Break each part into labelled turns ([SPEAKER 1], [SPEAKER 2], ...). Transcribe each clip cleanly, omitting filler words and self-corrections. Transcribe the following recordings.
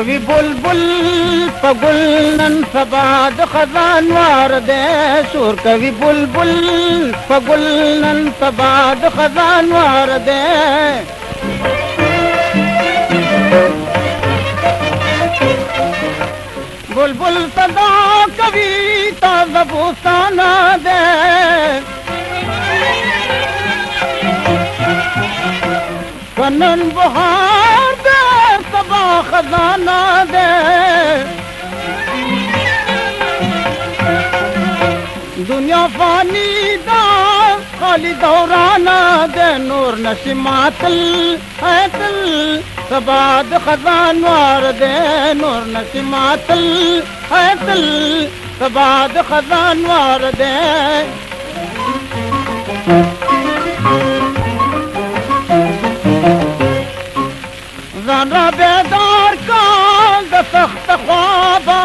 [SPEAKER 1] कवि बुलबुल पगुल नन सबाद खजान वार दे सुर कवि बुलबुल पगुल नन सबाद खजान वार दे बुलबुल सदा कविता ज़बूताना दे कनन बहार दे सबा खजाना दे दुनिया फानी दा खाली दौराना दे नूर नसीमातल है तल सबाद खजान वार दे नूर नसीमातल है तल सबाद खजान वार दे ज़रा बेदार का सख्त ख्वाबा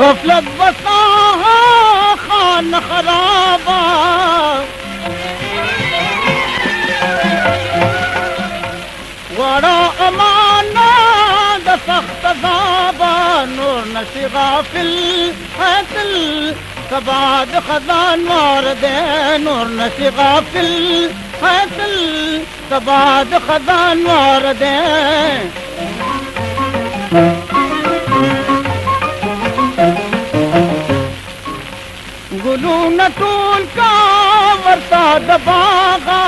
[SPEAKER 1] गफलत बसा खान खराबा वड़ा अमाना द सख्त ज़ाबा नूर नशी गाफिल है दिल सबाद खजान वार दे नूर नशी गाफिल है दिल सबाद खजान वार दे गुलू नटूल का वर्ता दबागा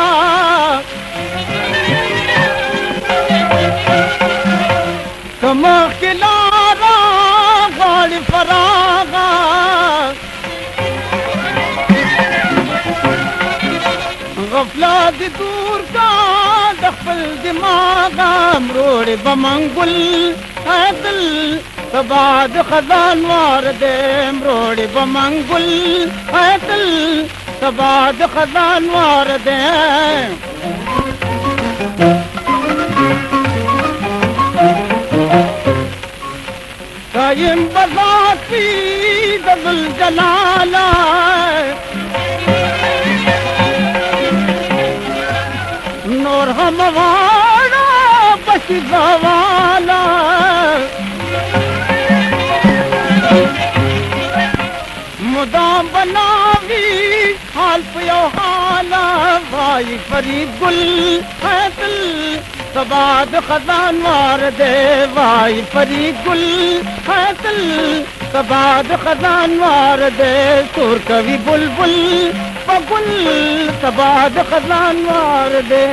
[SPEAKER 1] कमा किलारा गाड़ी फरागा गफलात दूर का दखल दिमागा मरोड़ बमंगुल है दिल सबाद खजान वार दे मरोड़ बमंगुल है दिल सबाद खजान वार दे कायम बजाती दबल जलाला नूर हमवाड़ा बसी गवाला मुदाम बनावी हाल पियो हाला भाई फरीद गुल है दिल सबाद खजान वार दे भाई फरीद गुल है दिल सबाद खजान वार दे सुर कवि बुलबुल पगुल सबाद खजान वार दे।